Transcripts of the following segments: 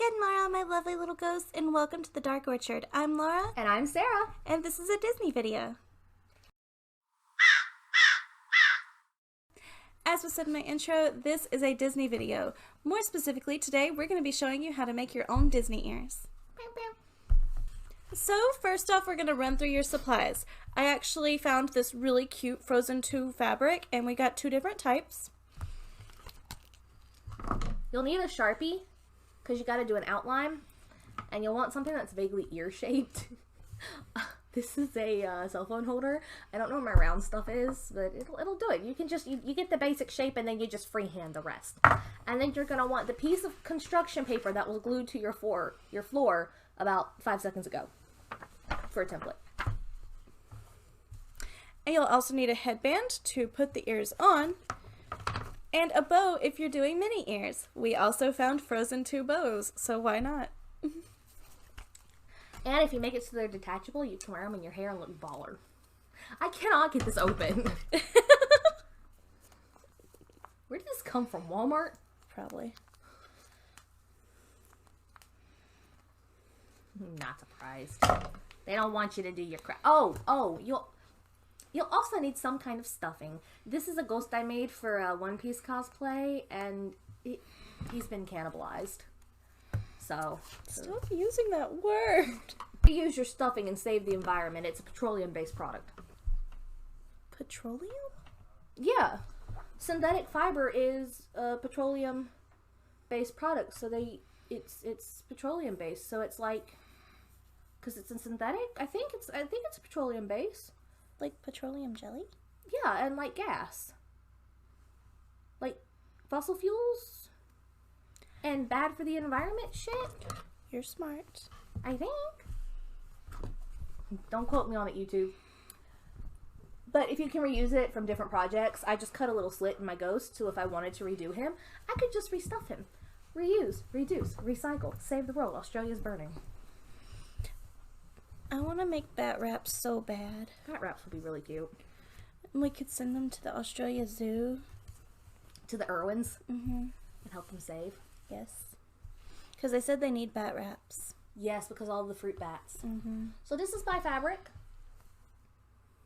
again, Laura, my lovely little ghost, and welcome to the Dark Orchard. I'm Laura. And I'm Sarah. And this is a Disney video. As was said in my intro, this is a Disney video. More specifically, today we're going to be showing you how to make your own Disney ears. So first off, we're going to run through your supplies. I actually found this really cute Frozen 2 fabric, and we got two different types. You'll need a Sharpie, because you got to do an outline, and you'll want something that's vaguely ear-shaped. This is a cell phone holder. I don't know what my round stuff is, but it'll do it. You can just, you get the basic shape, and then you just freehand the rest. And then you're going to want the piece of construction paper that was glued to your floor about 5 seconds ago for a template. And you'll also need a headband to put the ears on, and a bow if you're doing mini ears. We also found Frozen 2 bows, so why not? And if you make it so they're detachable, you can wear them in your hair and look baller. I cannot get this open. Where did this come from? Walmart? Probably. Not surprised. They don't want you to do your crap. Oh, you'll also need some kind of stuffing. This is a ghost I made for a One Piece cosplay, and he's been cannibalized. So stop using that word. Use your stuffing and save the environment. It's a petroleum-based product. Petroleum? Yeah. Synthetic fiber is a petroleum-based product, so it's petroleum-based. So it's like, because it's a synthetic, I think it's a petroleum base. Like petroleum jelly? Yeah, and like gas. Like fossil fuels and bad for the environment shit. You're smart. I think. Don't quote me on it, YouTube. But if you can reuse it from different projects, I just cut a little slit in my ghost, so if I wanted to redo him, I could just restuff him. Reuse, reduce, recycle, save the world. Australia's burning. I want to make bat wraps so bad. Bat wraps would be really cute. And we could send them to the Australia Zoo. To the Irwins. Mm-hmm. And help them save. Yes. Because they said they need bat wraps. Yes, because all the fruit bats. Mm-hmm. So this is my fabric.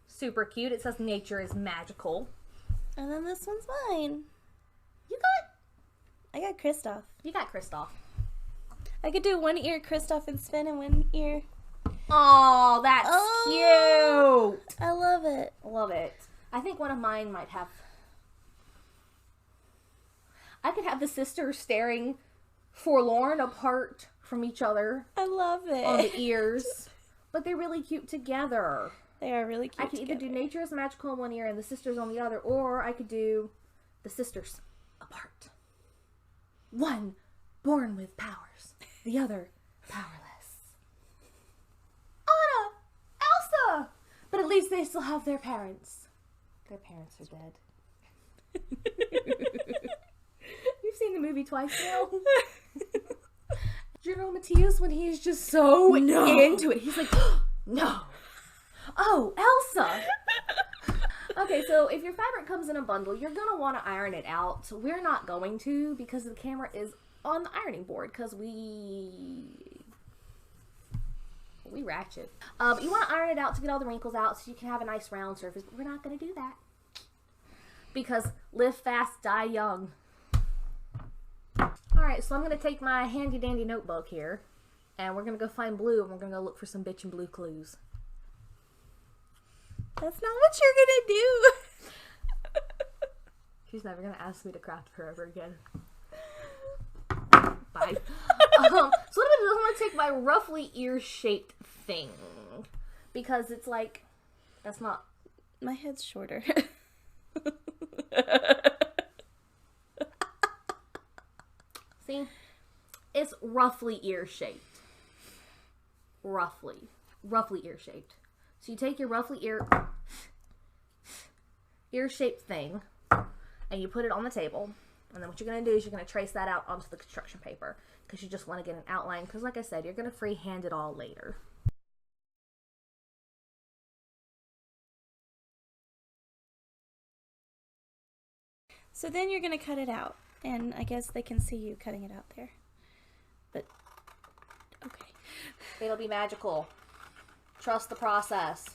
Super cute. It says nature is magical. And then this one's mine. I got Kristoff. You got Kristoff. I could do one ear Kristoff and spin and one ear. Oh, that's cute. I love it. Love it. I think one of mine might have... I could have the sisters staring forlorn apart from each other. I love it. On the ears. But they're really cute together. They are really cute I could either do nature is magical on one ear and the sisters on the other, or I could do the sisters apart. One born with powers, the other powerless. Anna! Elsa! But at least they still have their parents. Their parents are dead. You've seen the movie twice now. General Matthias, when he's just so into it, he's like, no. Oh, Elsa! Okay, so if your fabric comes in a bundle, you're going to want to iron it out. We're not going to, because the camera is on the ironing board, because we ratchet. But you want to iron it out to get all the wrinkles out so you can have a nice round surface, but we're not going to do that. Because live fast, die young. Alright, so I'm going to take my handy dandy notebook here, and we're going to go find blue, and we're going to go look for some bitchin' blue clues. That's not what you're gonna do. She's never gonna ask me to craft her ever again. Bye. So what I'm gonna take my roughly ear-shaped thing, because it's like, that's not... My head's shorter. See? It's roughly ear-shaped. Roughly ear-shaped. So you take your roughly ear-shaped thing, and you put it on the table, and then what you're going to do is you're going to trace that out onto the construction paper, because you just want to get an outline, because like I said, you're going to freehand it all later. So then you're going to cut it out, and I guess they can see you cutting it out there. But Okay. It'll be magical. Trust the process.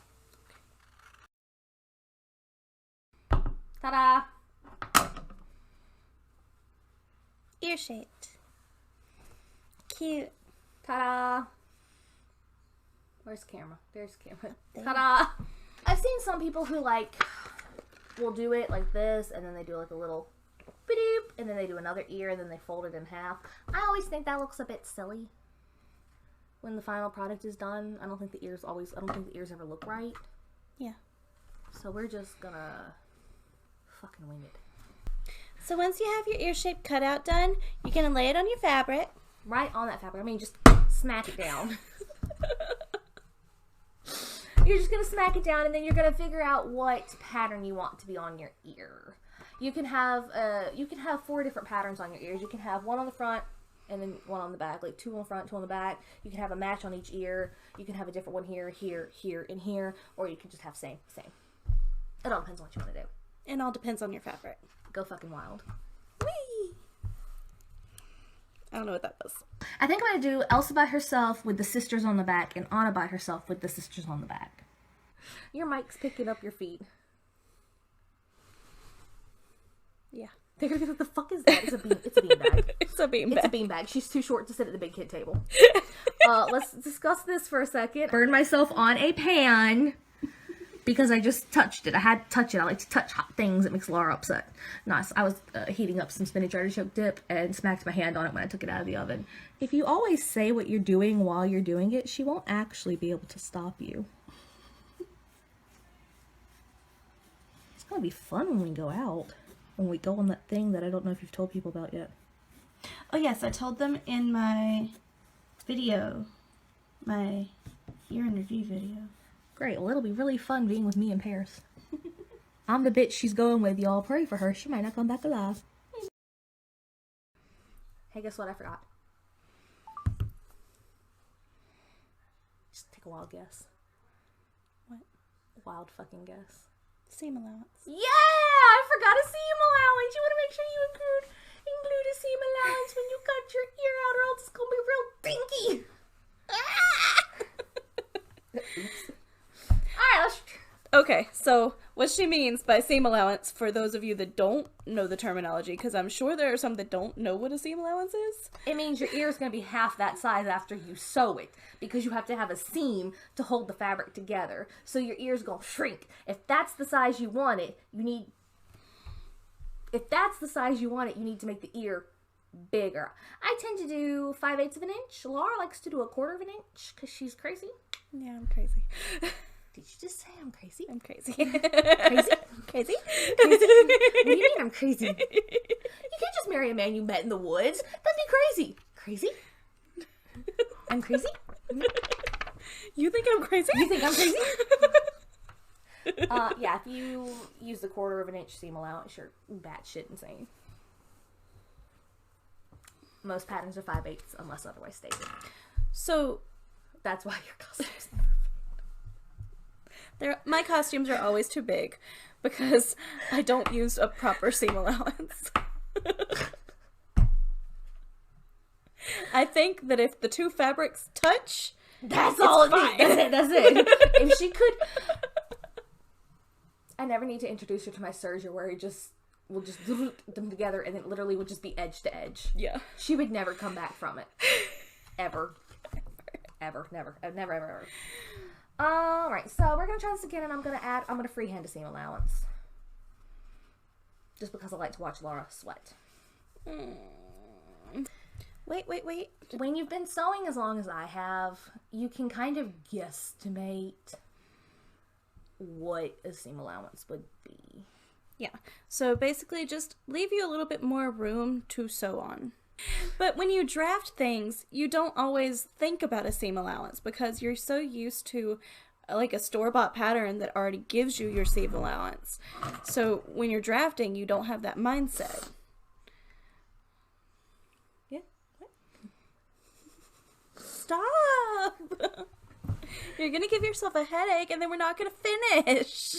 Ta-da! Ear shaped. Cute. Ta-da! Where's the camera? There's the camera. There. Ta-da! I've seen some people who like will do it like this, and then they do like a little beep, and then they do another ear, and then they fold it in half. I always think that looks a bit silly when the final product is done. I don't think the ears ever look right. Yeah. So we're just gonna fucking wing it. So once you have your ear shape cutout done, you're gonna lay it on your fabric. Right on that fabric. I mean, just smack it down. You're just gonna smack it down, and then you're gonna figure out what pattern you want to be on your ear. You can have 4 different patterns on your ears. You can have one on the front and then one on the back, like 2 on the front, 2 on the back. You can have a match on each ear. You can have a different one here, here, here, and here, or you can just have same. It all depends on what you want to do. It all depends on your fabric. Go fucking wild. Whee! I don't know what that was. I think I'm gonna do Elsa by herself with the sisters on the back, and Anna by herself with the sisters on the back. Your mic's picking up your feet. Yeah. They're gonna be like, the fuck is that? It's a beanbag. It's a beanbag. It's a beanbag. She's too short to sit at the big kid table. Let's discuss this for a second. Burned myself on a pan because I just touched it. I had to touch it. I like to touch hot things. It makes Laura upset. Nice. I was heating up some spinach artichoke dip and smacked my hand on it when I took it out of the oven. If you always say what you're doing while you're doing it, she won't actually be able to stop you. It's gonna be fun when we go out. When we go on that thing that I don't know if you've told people about yet. Oh yes, I told them in my video. My year in review video. Great, well it'll be really fun being with me in Paris. I'm the bitch she's going with, y'all. Pray for her. She might not come back alive. Hey, guess what? I forgot. Just take a wild guess. What? Wild fucking guess. Seam allowance. Yeah! I forgot a seam allowance. You want to make sure you include a seam allowance when you cut your ear out, or else it's gonna be real dinky. Oops. Alright, let's... Okay, so what she means by seam allowance, for those of you that don't know the terminology, because I'm sure there are some that don't know what a seam allowance is. It means your ear is going to be half that size after you sew it, because you have to have a seam to hold the fabric together. So your ear's going to shrink. If that's the size you want it, you need to make the ear bigger. I tend to do 5/8 of an inch. Laura likes to do 1/4 of an inch, because she's crazy. Yeah, I'm crazy. Did you just say I'm crazy? I'm crazy. Crazy? Crazy? Crazy? What do you mean I'm crazy? You can't just marry a man you met in the woods. That'd be crazy. Crazy? I'm crazy? You think I'm crazy? You think I'm crazy? Yeah, if you use the 1/4 of an inch seam allowance, you're batshit insane. Most patterns are 5/8 unless otherwise stated. So, that's why your costumes my costumes are always too big because I don't use a proper seam allowance. I think that if the two fabrics touch, that's all it is. That's it. If she could... I never need to introduce her to my serger where we'll just do them together and it literally would just be edge to edge. Yeah. She would never come back from it. Ever. Ever. Never. Never, ever, ever. Alright, so we're going to try this again, and I'm going to freehand a seam allowance. Just because I like to watch Laura sweat. Wait. When you've been sewing as long as I have, you can kind of guesstimate what a seam allowance would be. Yeah, so basically just leave you a little bit more room to sew on. But when you draft things, you don't always think about a seam allowance because you're so used to like a store-bought pattern that already gives you your seam allowance. So when you're drafting, you don't have that mindset. Yeah. What? Stop! You're gonna give yourself a headache and then we're not gonna finish.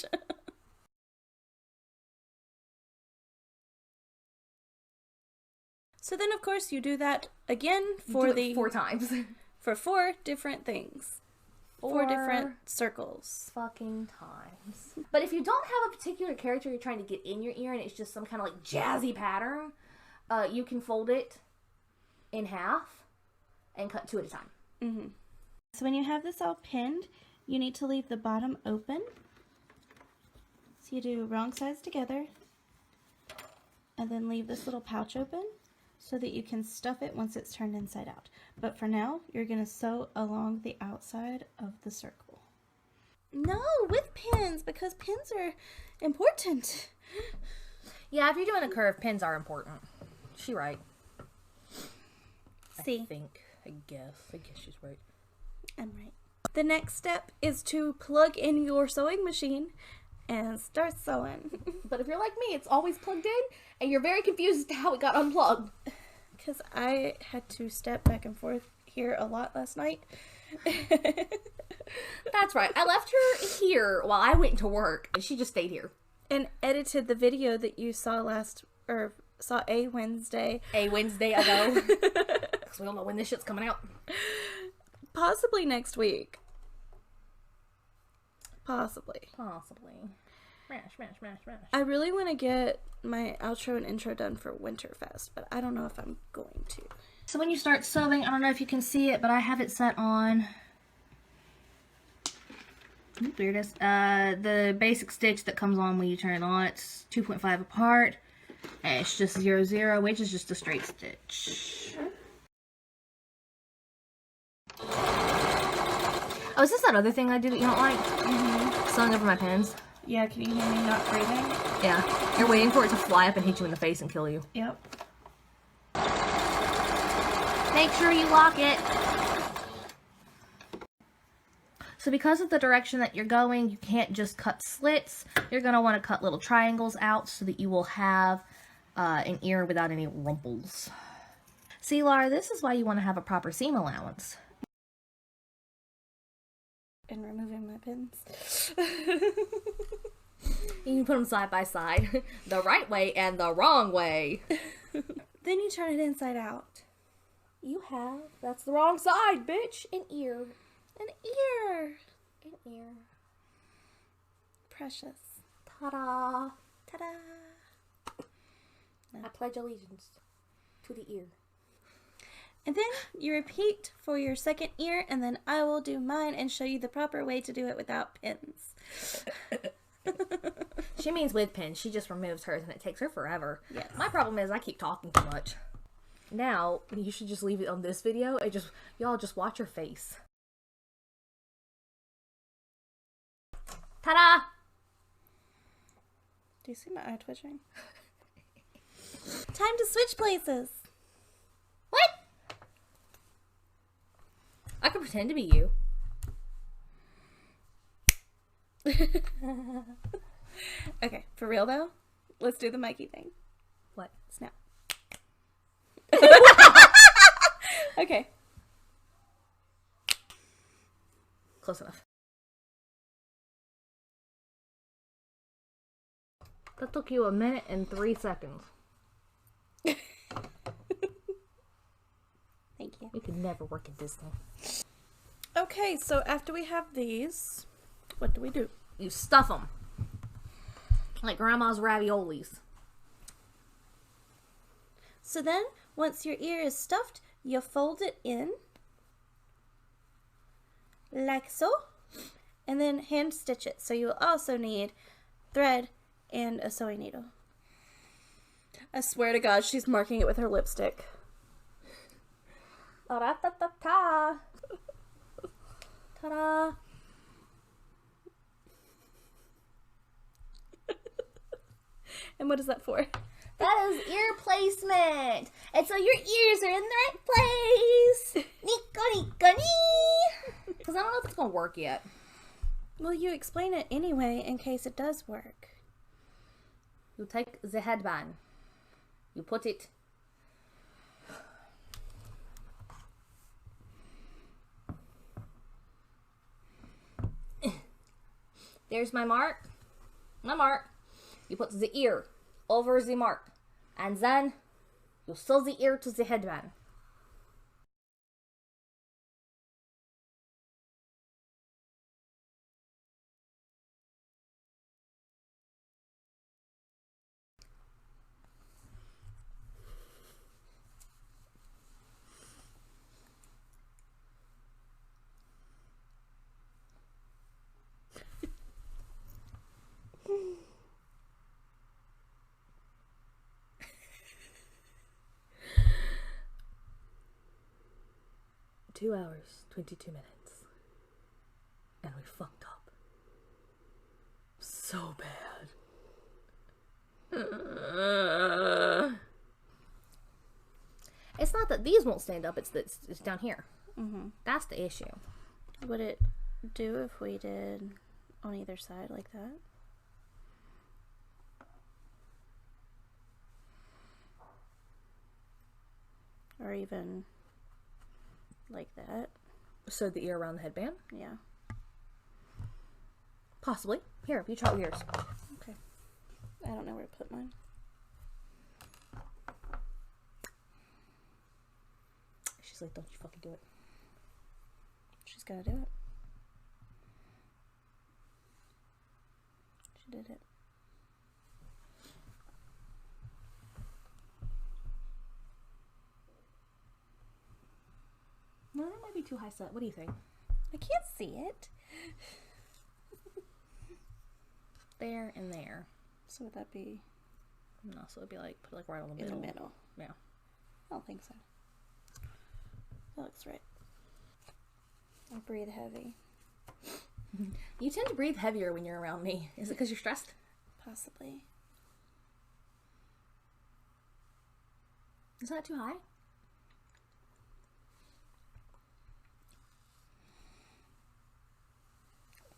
So then, of course, you do that again for the 4 times. for 4 different things. 4 different circles. Fucking times. But if you don't have a particular character you're trying to get in your ear and it's just some kind of like jazzy pattern, you can fold it in half and cut 2 at a time. Mm-hmm. So when you have this all pinned, you need to leave the bottom open. So you do wrong sides together and then leave this little pouch open so that you can stuff it once it's turned inside out. But for now, you're going to sew along the outside of the circle. No, with pins, because pins are important. Yeah, if you're doing a curve, pins are important. She right. See. I guess she's right. I'm right. The next step is to plug in your sewing machine and start sewing. But if you're like me, it's always plugged in, and you're very confused as to how it got unplugged. Because I had to step back and forth here a lot last night. That's right. I left her here while I went to work, and she just stayed here. And edited the video that you saw a Wednesday. A Wednesday ago. Because we don't know when this shit's coming out. Possibly next week. Possibly. Smash. I really want to get my outro and intro done for Winterfest, but I don't know if I'm going to. So when you start sewing, I don't know if you can see it, but I have it set on... There it is. The basic stitch that comes on when you turn it on. It's 2.5 apart. And it's just 0, 0, which is just a straight stitch. Oh, is this that other thing I do that you don't like? Mm-hmm. Sewing over my pins. Yeah, can you hear me not breathing? Yeah. You're waiting for it to fly up and hit you in the face and kill you. Yep. Make sure you lock it. So because of the direction that you're going, you can't just cut slits. You're going to want to cut little triangles out so that you will have an ear without any rumples. See, Laura, this is why you want to have a proper seam allowance. And removing my pins. You can put them side by side. The right way and the wrong way. Then you turn it inside out. You have. That's the wrong side, bitch. An ear. An ear. An ear. Precious. Ta-da. Ta-da. I pledge allegiance to the ear. And then you repeat for your second ear, and then I will do mine and show you the proper way to do it without pins. She means with pins. She just removes hers, and it takes her forever. Yes. My problem is I keep talking too much. Now, you should just leave it on this video and y'all just watch her face. Ta-da! Do you see my eye twitching? Time to switch places. What? I could pretend to be you. Okay, for real though, let's do the Mikey thing. What? Snap. Okay. Close enough. That took you 1 minute and 3 seconds. Thank you. We could never work at Disney. Okay, so after we have these, what do? You stuff them. Like grandma's raviolis. So then, once your ear is stuffed, you fold it in. Like so. And then hand stitch it. So you will also need thread and a sewing needle. I swear to God, she's marking it with her lipstick. Ta-da-ta-ta-ta. Ta-da. And what is that for? That is ear placement. And so your ears are in the right place. Nico-nico-nee. Because I don't know if it's going to work yet. Well, you explain it anyway in case it does work. You take the headband. You put it. There's my mark. My mark. You put the ear over the mark. And then you sew the ear to the headband. 2 hours, 22 minutes. And we fucked up. So bad. It's not that these won't stand up, it's that it's down here. Mm-hmm. That's the issue. Would it do if we did on either side like that? Or even like that? So the ear around the headband? Yeah. Possibly. Here, you try yours. Okay. I don't know where to put mine. She's like, don't you fucking do it. She's gonna do it. She did it. No, that might be too high set. What do you think? I can't see it. There and there. So would that be No, so it'd be like, put it like right on the in middle. the middle? Yeah. I don't think so. That looks right. I breathe heavy. You tend to breathe heavier when you're around me. Is it because you're stressed? Possibly. Is that too high?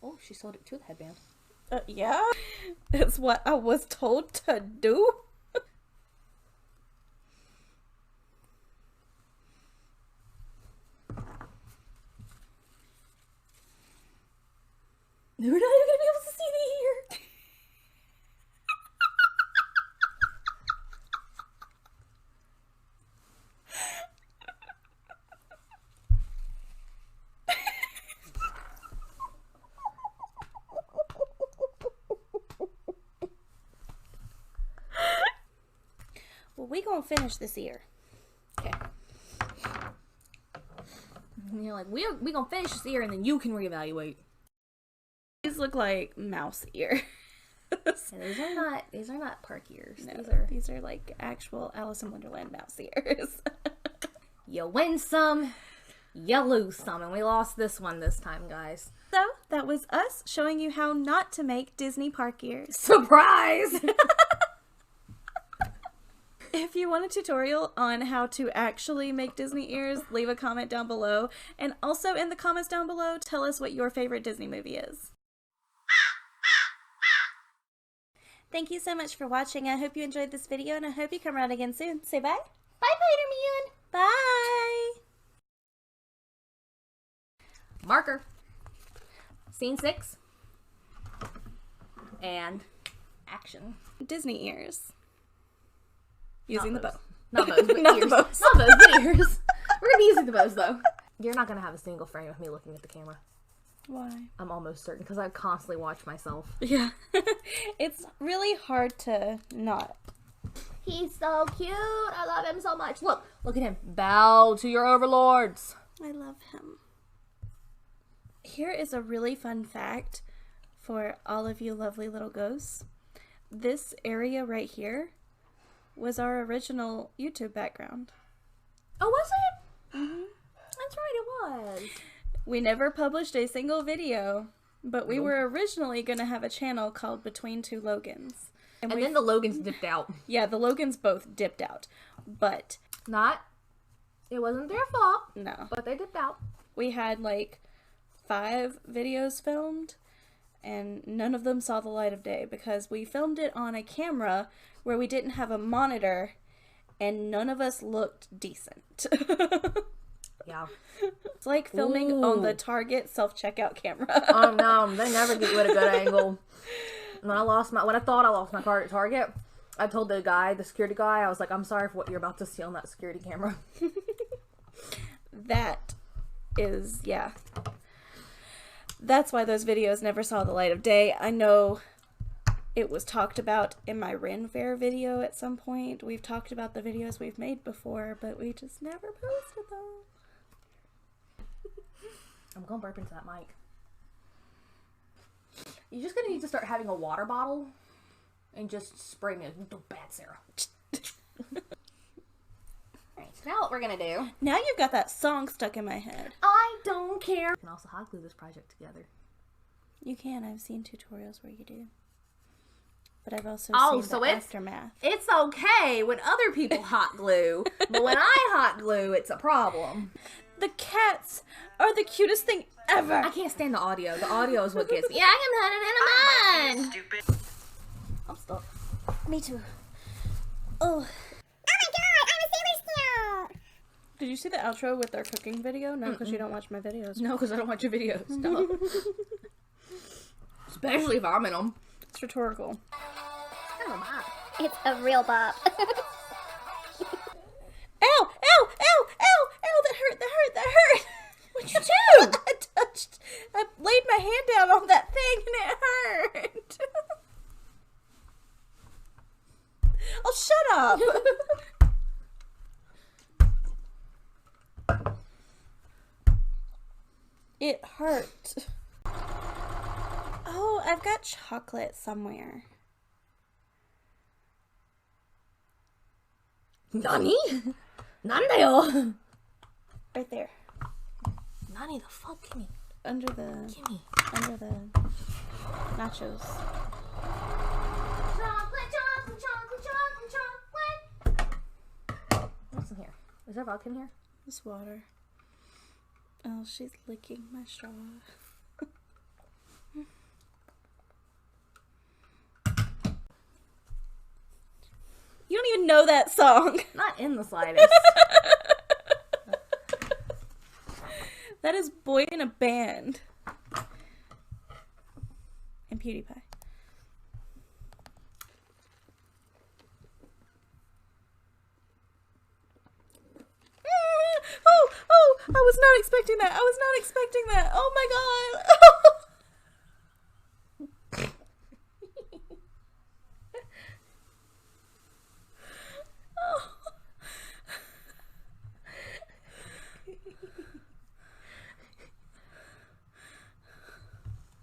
Oh, she sold it to the headband. Yeah. It's what I was told to do. We're not even gonna be able to see the ear. Well, we gonna finish this ear. Okay. And you're like, we gonna finish this ear and then you can reevaluate. These look like mouse ears. And these are not park ears. No, These are like actual Alice in Wonderland mouse ears. you win some, you lose some, and we lost this one this time, guys. So that was us showing you how not to make Disney park ears. Surprise! If you want a tutorial on how to actually make Disney ears, leave a comment down below. And also in the comments down below, tell us what your favorite Disney movie is. Thank you so much for watching. I hope you enjoyed this video and I hope you come around again soon. Say bye. Bye, Spider-Man! Bye! Marker. Scene 6. And action. Disney ears. Using the bow. Not bows, but Not ears. the bows. Not bows, but ears. We're gonna be using the bows, though. You're not gonna have a single frame of me looking at the camera. Why? I'm almost certain, because I constantly watch myself. Yeah. It's really hard to not. He's so cute. I love him so much. Look at him. Bow to your overlords. I love him. Here is a really fun fact for all of you lovely little ghosts. This area right here was our original YouTube background. Oh, was it? Mm-hmm. That's right, it was. We never published a single video, but we were originally going to have a channel called Between Two Logans. And then the Logans dipped out. Yeah, the Logans both dipped out. But It wasn't their fault. no. But they dipped out. We had like 5 videos filmed, and none of them saw the light of day because we filmed it on a camera where we didn't have a monitor, and none of us looked decent. Yeah. It's like filming on the Target self-checkout camera. Oh no, they never get you at a good angle. When I thought I lost my card at Target, I told the security guy, I was like, I'm sorry for what you're about to see on that security camera. That is, yeah. That's why those videos never saw the light of day. I know it was talked about in my Ren Fair video at some point. We've talked about the videos we've made before, but we just never posted them. I'm gonna burp into that mic. You're just gonna need to start having a water bottle and just spray me. Don't bad, Sarah. Alright. Now what we're gonna do... Now you've got that song stuck in my head. I don't care. We can also hot glue this project together. You can. I've seen tutorials where you do. But I've also seen the aftermath. It's okay when other people hot glue, but when I hot glue, it's a problem. The cats are the cutest thing ever. I can't stand the audio. The audio is what gets me. Yeah, I can put it in a mud. Stupid. I'm stuck. Me too. Oh my god, I'm a Sailor Scout! Did you see the outro with our cooking video? No, because you don't watch my videos. No, because I don't watch your videos. No. Especially if I'm in them. It's rhetorical. I don't know why. It's a real bop. Ow! Ow! Ow! Ow! Ow! That hurt! That hurt! That hurt! What'd you do? I laid my hand down on that thing and it hurt. Oh, shut up! It hurt. Oh, I've got chocolate somewhere. Nani? Nandayo? Right there. Nani the fuck? Gimme. Under the nachos. Chocolate, chocolate, chocolate, chocolate, chocolate. What's in here? Is there vodka in here? It's water. Oh, she's licking my straw. You don't even know that song. Not in the slightest. That is Boy in a Band. And PewDiePie. Oh, I was not expecting that. I was not expecting that. Oh my god.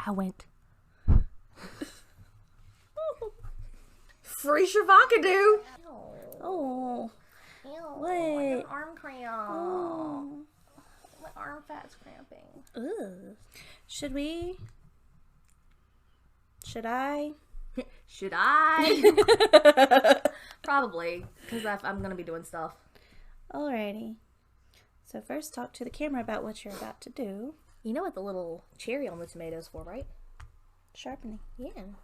I went. Free Shavakadu. Oh. Ew. What? An arm cramp. Oh. My arm fat's cramping. Ugh. Should we? Should I? Should I? Probably, because I'm going to be doing stuff. Alrighty. So first talk to the camera about what you're about to do. You know what the little cherry on the tomato is for, right? Sharpening. Yeah.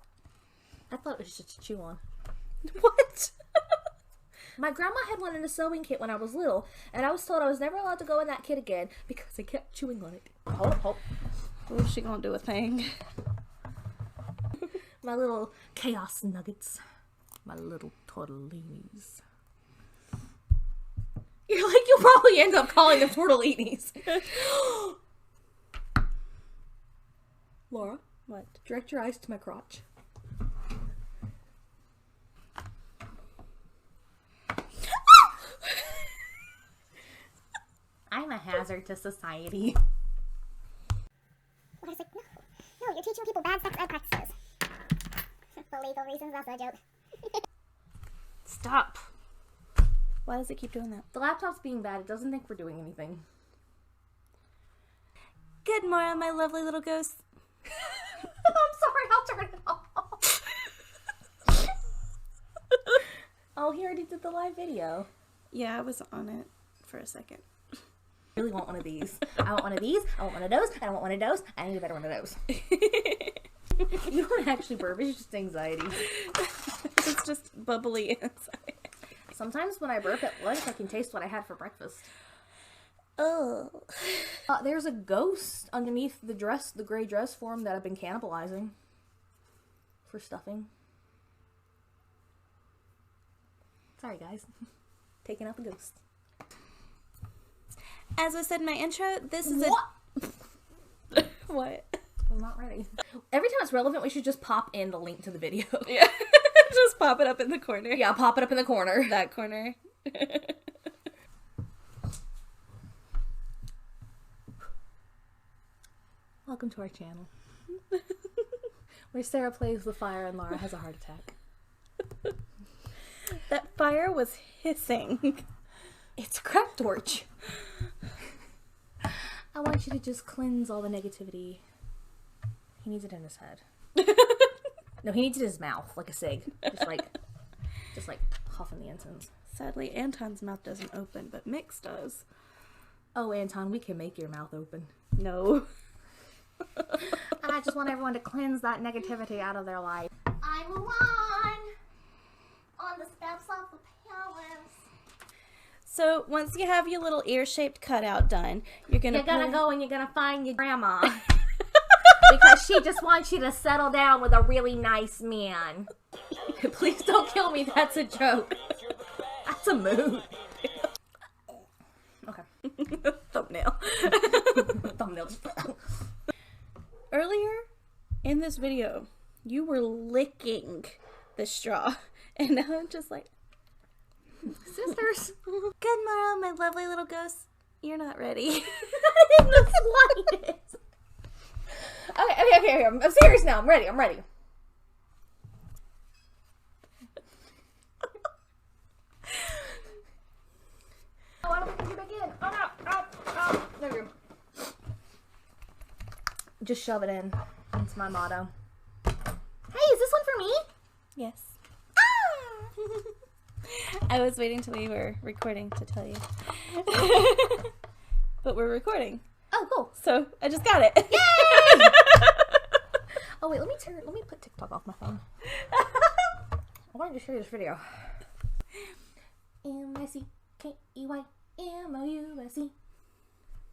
I thought it was just to chew on. What? My grandma had one in a sewing kit when I was little, and I was told I was never allowed to go in that kit again because I kept chewing on it. Hold. Oh, she gonna do a thing. My little chaos nuggets. My little tortellinis. You're like, you'll probably end up calling them tortellinis. Laura, What? direct your eyes to my crotch. I'm a hazard to society. I was like, no, you're teaching people bad sex ed practices. For legal reasons, that's a joke. Stop. Why does it keep doing that? The laptop's being bad. It doesn't think we're doing anything. Good morning, my lovely little ghost. I'm sorry, I'll turn it off. Oh, he already did the live video. Yeah, I was on it for a second. I really want one of these. I want one of these. I want one of those. I don't want one of those. I need a better one of those. You don't actually burp. It's just anxiety. It's just bubbly inside. Sometimes when I burp at lunch, I can taste what I had for breakfast. Oh. There's a ghost underneath the dress, the gray dress form that I've been cannibalizing for stuffing. Sorry, guys. Taking out the ghost. As I said in my intro, this is What? What? I'm not ready. Every time it's relevant, we should just pop in the link to the video. Yeah. Just pop it up in the corner. Yeah, pop it up in the corner. That corner. Welcome to our channel. Where Sarah plays with fire and Laura has a heart attack. That fire was hissing. It's a crack torch. I want you to just cleanse all the negativity. He needs it in his head. No, he needs it in his mouth, like a cig. Just like huffing the incense. Sadly, Anton's mouth doesn't open, but Mick's does. Oh, Anton, we can make your mouth open. No. And I just want everyone to cleanse that negativity out of their life. I'm Mulan on the steps of the palace. So once you have your little ear-shaped cutout done, you're gonna go and you're gonna find your grandma. Because she just wants you to settle down with a really nice man. Please don't kill me, that's a joke. That's a mood. Okay. Thumbnail. Thumbnail. Earlier in this video, you were licking the straw, and now I'm just like, Sisters. good morrow, my lovely little ghosts. You're not ready. In the slightest. Okay. I'm serious now. I'm ready. Oh, I don't think I can get back in. Oh, no. There we go. Just shove it in. That's my motto. Hey, is this one for me? Yes. I was waiting till we were recording to tell you. But we're recording. Oh, cool. So I just got it. Yay! Oh, wait, let me put TikTok off my phone. I wanted to show you this video. MICKEYMOUSE.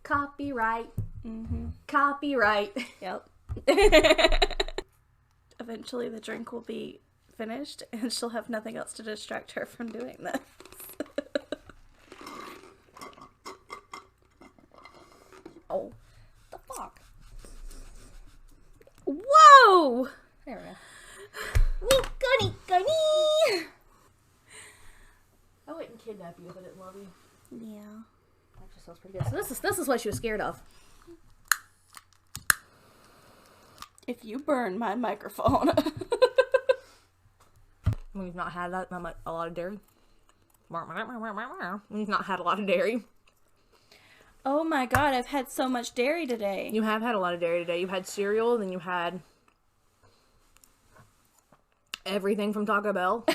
Copyright. Mm-hmm. Copyright. Yep. Eventually the drink will be finished and she'll have nothing else to distract her from doing this. Oh, the fuck? Whoa! There we go. Nicka. I wouldn't kidnap you if I didn't love you. Yeah. That just sounds pretty good. So this is what she was scared of. If you burn my microphone. When you've not had that much, a lot of dairy. When you've not had a lot of dairy. Oh my god, I've had so much dairy today. You have had a lot of dairy today. You've had cereal, then you had everything from Taco Bell.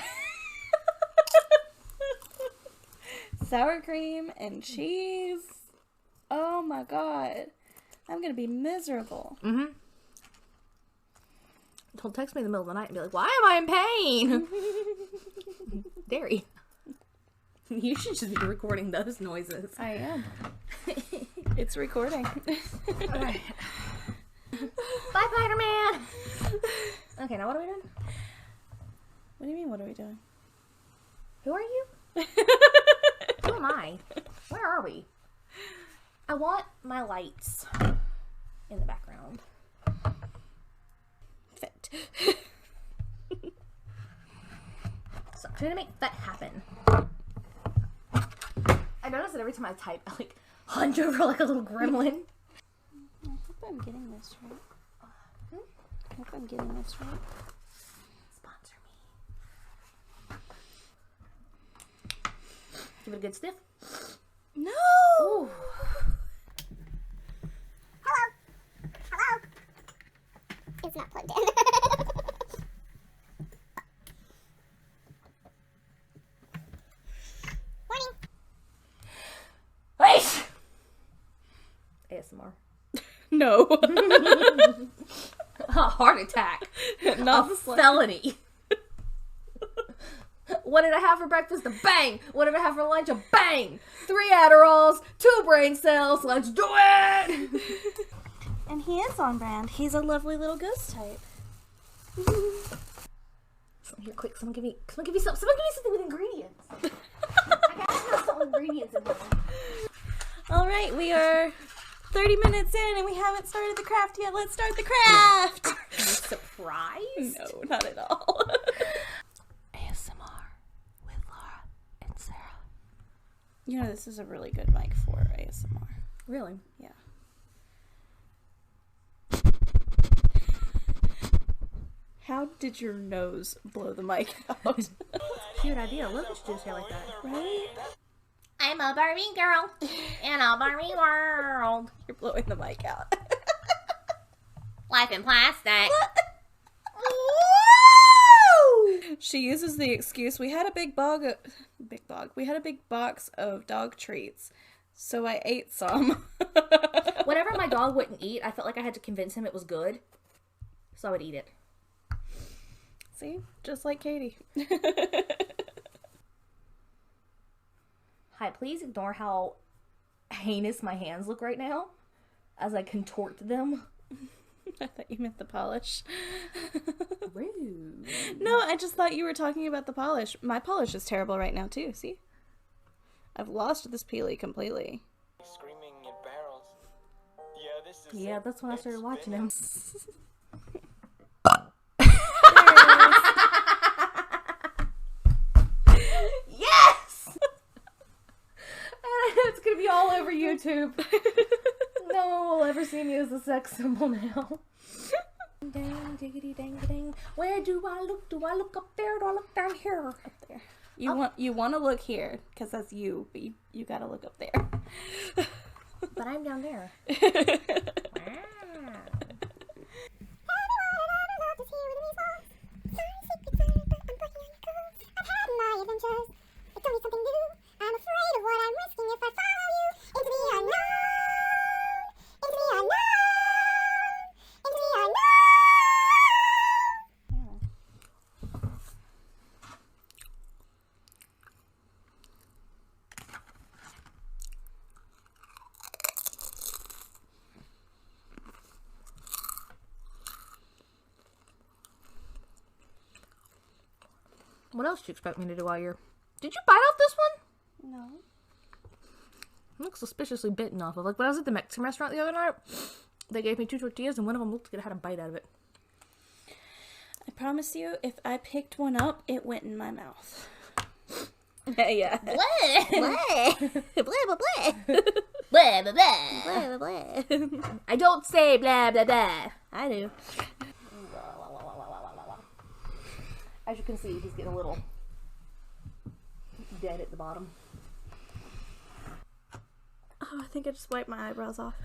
Sour cream and cheese. Oh my god. I'm gonna be miserable. Mm-hmm. He'll text me in the middle of the night and be like, why am I in pain? Dairy. You should just be recording those noises. I am. It's recording. Alright. Bye, Spider-Man! Okay, now what are we doing? What do you mean, what are we doing? Who are you? Who am I? Where are we? I want my lights in the background. Fit. So I'm trying to make that happen. I notice that every time I type, I like hunch over like a little gremlin. I hope I'm getting this right. I hope I'm getting this right. Sponsor me. Give it a good sniff. No! Ooh. Hello. It's not plugged in. Warning. Wait! ASMR. No. A heart attack. Not A felony. What did I have for breakfast? A bang! What did I have for lunch? A bang! 3 Adderalls, 2 brain cells, let's do it! And he is on brand. He's a lovely little ghost type. Here, quick, someone give me something with ingredients. I gotta have some ingredients in there. Alright, we are 30 minutes in and we haven't started the craft yet. Let's start the craft! Are you surprised? No, not at all. ASMR with Laura and Sarah. You know, this is a really good mic for ASMR. Really? Yeah. How did your nose blow the mic out? Cute idea. Look at you do hair like that. Right? I I'm a Barbie girl in a Barbie world. You're blowing the mic out. Life in plastic. She uses the excuse, we had a big box of dog treats, so I ate some. Whatever my dog wouldn't eat, I felt like I had to convince him it was good, so I would eat it. See? Just like Katie. Hi, please ignore how heinous my hands look right now as I contort them. I thought you meant the polish. Rude. No, I just thought you were talking about the polish. My polish is terrible right now, too, see? I've lost this peely completely. Screaming at barrels. Yeah, this is Yeah, it. that's when I started watching him. Yes! It's gonna be all over YouTube. No one will ever see me as a sex symbol now. Dang, diggity, dang, dang. Where do I look? Do I look up there? Do I look down here? Up there. You want to look here, because that's you, but you gotta look up there. But I'm down there. What else do you expect me to do while you're... Did you bite off this one? No. It looks suspiciously bitten off of. Like when I was at the Mexican restaurant the other night, they gave me 2 tortillas and one of them looked like it had a bite out of it. I promise you, if I picked one up, it went in my mouth. Yeah. Blah! Blah! Blah, blah, blah. Blah, blah, blah. Blah, blah, blah. I don't say blah, blah, blah. I do. As you can see, he's getting a little dead at the bottom. Oh, I think I just wiped my eyebrows off.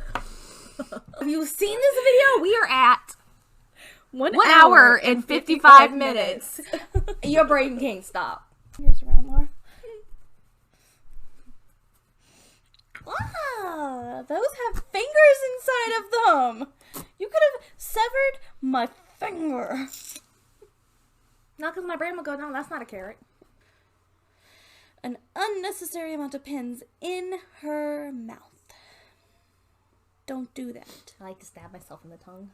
Have you seen this video? We are at 1 hour and 55 minutes. Your brain can't stop. Here's around more. Wow, those have fingers inside of them. You could have severed my finger. Not because my brain will go, no, that's not a carrot. An unnecessary amount of pins in her mouth. Don't do that. I like to stab myself in the tongue.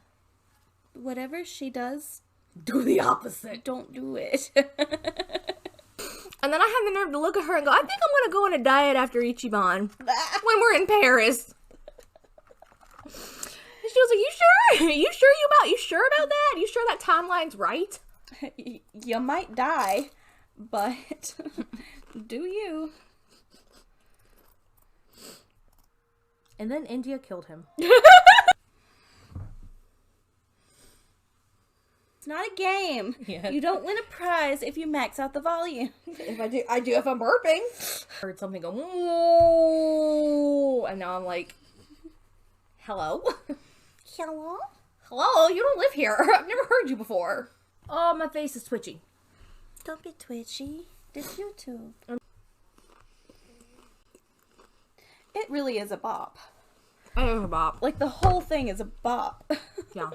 Whatever she does, Do the opposite. don't do it. And then I had the nerve to look at her and go, I think I'm going to go on a diet after Ichiban when we're in Paris. And she was like, you sure? You sure about that? You sure that timeline's right? You might die, but do you? And then India killed him. It's not a game. Yeah. You don't win a prize if you max out the volume. If I do if I'm burping. Heard something go, whoa, and now I'm like, hello? Hello? Hello? You don't live here. I've never heard you before. Oh, my face is twitchy. Don't be twitchy. This YouTube. It really is a bop. I don't know, Bob. Like, the whole thing is a bop. Yeah.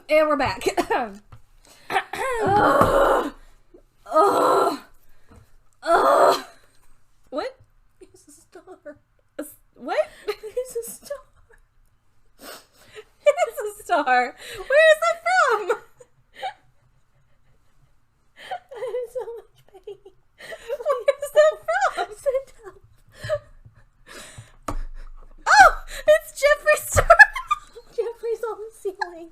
And we're back. What? It's a star. What? It's a star. It's a star. Where is it from? I'm in so much pain. Where's that from? Sit down. Oh, it's Jeffree Star. Jeffrey's on the ceiling.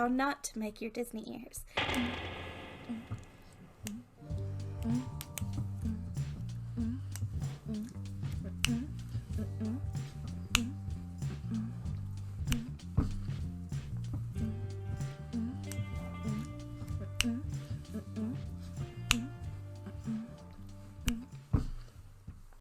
how not to make your Disney ears.